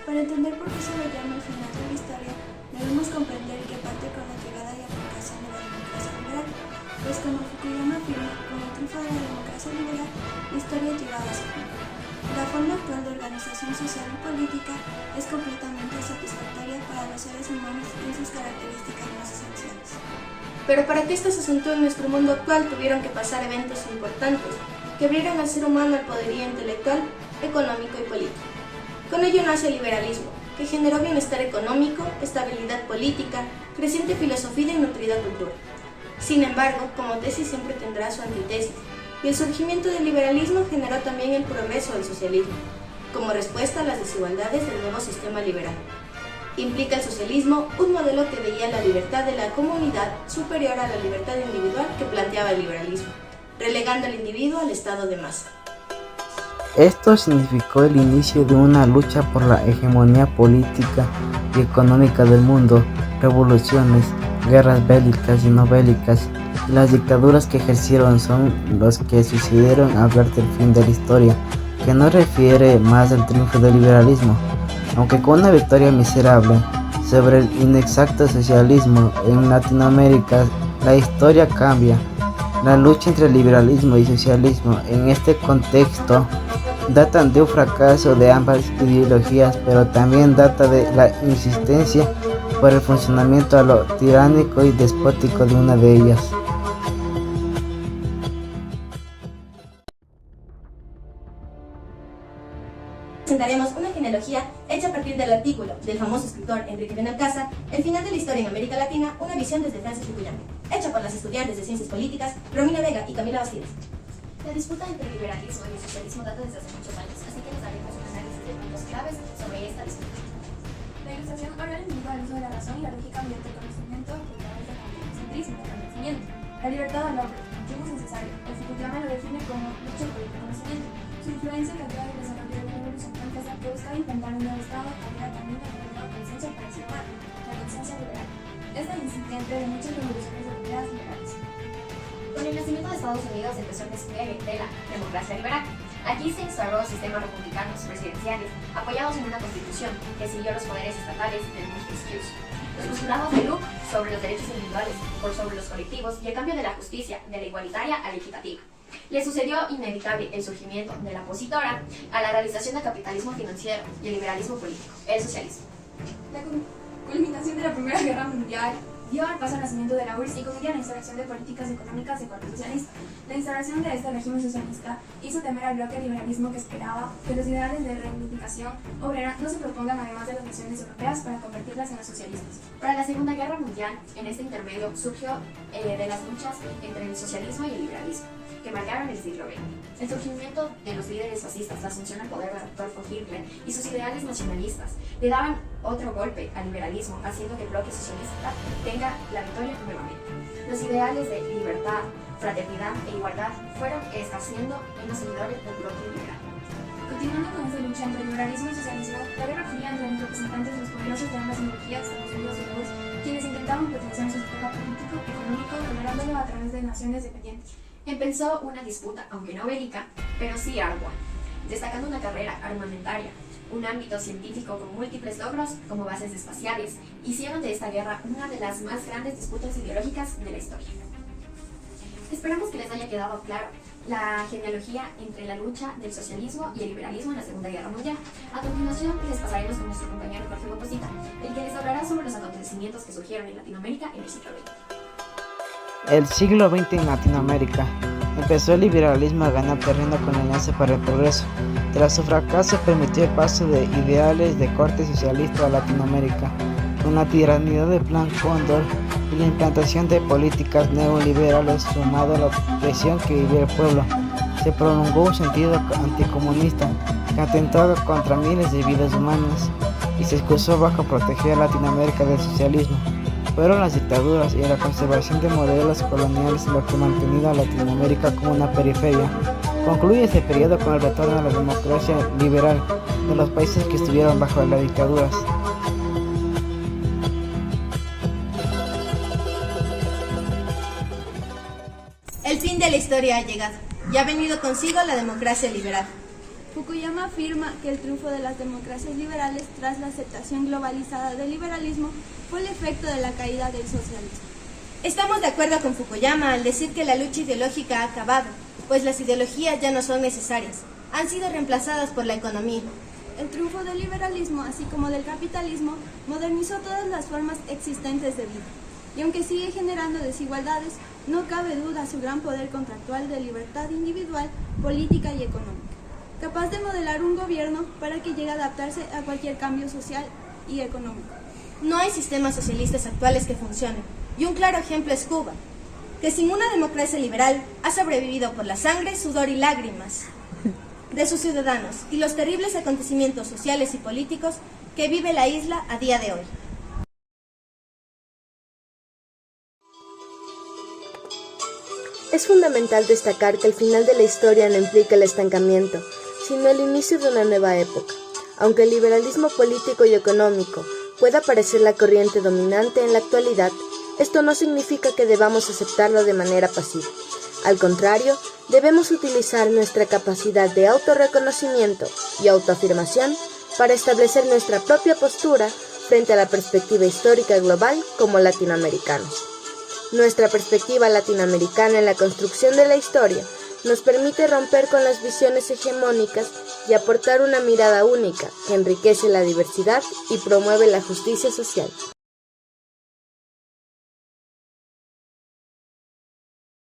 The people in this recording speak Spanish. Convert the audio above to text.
Para entender por qué se le llama el final de la historia, debemos comprender que parte con la llegada y aplicación de la democracia liberal, pues como Fukuyama afirma, con el triunfo de la democracia liberal, la historia ha llegado a su fin. La forma actual de organización social y política es completamente satisfactoria para los seres humanos en sus características más esenciales. Pero para que esto se acentúe en nuestro mundo actual tuvieron que pasar eventos importantes que abrieron al ser humano al poderío intelectual, económico y político. Con ello nace el liberalismo, que generó bienestar económico, estabilidad política, creciente filosofía y nutrida cultura. Sin embargo, como tesis siempre tendrá su antitesis, y el surgimiento del liberalismo generó también el progreso del socialismo, como respuesta a las desigualdades del nuevo sistema liberal. Implica el socialismo un modelo que veía la libertad de la comunidad superior a la libertad individual que planteaba el liberalismo, relegando al individuo al estado de masa. Esto significó el inicio de una lucha por la hegemonía política y económica del mundo, revoluciones, guerras bélicas y no bélicas, y las dictaduras que ejercieron son los que sucedieron al ver el fin de la historia, que no refiere más al triunfo del liberalismo, aunque con una victoria miserable sobre el inexacto socialismo en Latinoamérica. La historia cambia. La lucha entre liberalismo y socialismo en este contexto datan de un fracaso de ambas ideologías, pero también data de la insistencia por el funcionamiento a lo tiránico y despótico de una de ellas. Presentaremos una genealogía hecha a partir del artículo del famoso escritor Enrique Benalcázar, El final de la historia en América Latina, una visión desde Francis Fukuyama, hecha por las estudiantes de Ciencias Políticas Romina Vega y Camila Bastidas. La disputa entre el liberalismo y el socialismo data desde hace muchos años, así que les daremos un análisis de puntos claves sobre esta disputa. La ilustración ahora el individuo al uso de la razón y la lógica mediante el conocimiento que través del antropocentrismo, el conocimiento. La libertad al hombre, motivo necesario. El Fukuyama lo define como lucha por el conocimiento. Su influencia en la teoría del desarrollo de la revolución francesa que buscaba inventar un nuevo estado que abriera camino a un nuevo consenso para el ser humano, la conciencia liberal. Es la incipiente de muchas revoluciones europeas liberales. Con el nacimiento de Estados Unidos empezó el despliegue de la democracia liberal. Aquí se instauró sistemas republicanos presidenciales apoyados en una constitución que siguió los poderes estatales del Montesquieu. Los postulados de Locke sobre los derechos individuales por sobre los colectivos y el cambio de la justicia de la igualitaria a la equitativa. Le sucedió inevitable el surgimiento de la opositora a la realización del capitalismo financiero y el liberalismo político, el socialismo. La culminación de la Primera Guerra Mundial dio al paso al nacimiento de la URSS y con ella la instauración de políticas económicas de corte socialista. La instauración de este régimen socialista hizo temer al bloque liberalismo que esperaba que los ideales de reivindicación obrera no se propongan además de las naciones europeas para convertirlas en los socialistas. Para la Segunda Guerra Mundial, en este intermedio surgió de las luchas entre el socialismo y el liberalismo, que marcaron el siglo XX. El surgimiento de los líderes fascistas, la asunción al poder de Adolf Hitler y sus ideales nacionalistas le daban otro golpe al liberalismo, haciendo que el bloque socialista tenga la victoria nuevamente. Los ideales de libertad, fraternidad e igualdad fueron escaseando en los seguidores del bloque liberal. Continuando con esta lucha entre liberalismo y socialismo, la Guerra Fría entre los representantes de los poderosos de ambas ideologías, Estados Unidos y Rusia, quienes intentaban potenciar su sistema político, económico, tolerándolo a través de naciones dependientes. Empezó una disputa, aunque no bélica, pero sí ardua, destacando una carrera armamentaria, un ámbito científico con múltiples logros como bases espaciales, hicieron de esta guerra una de las más grandes disputas ideológicas de la historia. Esperamos que les haya quedado claro la genealogía entre la lucha del socialismo y el liberalismo en la Segunda Guerra Mundial. A continuación les pasaremos con nuestro compañero Jorge Boposita, el que les hablará sobre los acontecimientos que surgieron en Latinoamérica en el siglo XX. El siglo XX en Latinoamérica. Empezó el liberalismo a ganar terreno con la Alianza para el Progreso. Tras su fracaso permitió el paso de ideales de corte socialista a Latinoamérica, con la tiranía del Plan Cóndor y la implantación de políticas neoliberales sumado a la presión que vivía el pueblo. Se prolongó un sentido anticomunista que atentó contra miles de vidas humanas y se excusó bajo proteger a Latinoamérica del socialismo. Fueron las dictaduras y la conservación de modelos coloniales lo que ha mantenido a Latinoamérica como una periferia. Concluye este periodo con el retorno a la democracia liberal de los países que estuvieron bajo las dictaduras. El fin de la historia ha llegado y ha venido consigo la democracia liberal. Fukuyama afirma que el triunfo de las democracias liberales tras la aceptación globalizada del liberalismo fue el efecto de la caída del socialismo. Estamos de acuerdo con Fukuyama al decir que la lucha ideológica ha acabado, pues las ideologías ya no son necesarias, han sido reemplazadas por la economía. El triunfo del liberalismo, así como del capitalismo, modernizó todas las formas existentes de vida. Y aunque sigue generando desigualdades, no cabe duda su gran poder contractual de libertad individual, política y económica, capaz de modelar un gobierno para que llegue a adaptarse a cualquier cambio social y económico. No hay sistemas socialistas actuales que funcionen, y un claro ejemplo es Cuba, que sin una democracia liberal ha sobrevivido por la sangre, sudor y lágrimas de sus ciudadanos y los terribles acontecimientos sociales y políticos que vive la isla a día de hoy. Es fundamental destacar que el final de la historia no implica el estancamiento, sino el inicio de una nueva época. Aunque el liberalismo político y económico pueda parecer la corriente dominante en la actualidad, esto no significa que debamos aceptarlo de manera pasiva. Al contrario, debemos utilizar nuestra capacidad de autorreconocimiento y autoafirmación para establecer nuestra propia postura frente a la perspectiva histórica global como latinoamericanos. Nuestra perspectiva latinoamericana en la construcción de la historia nos permite romper con las visiones hegemónicas y aportar una mirada única que enriquece la diversidad y promueve la justicia social.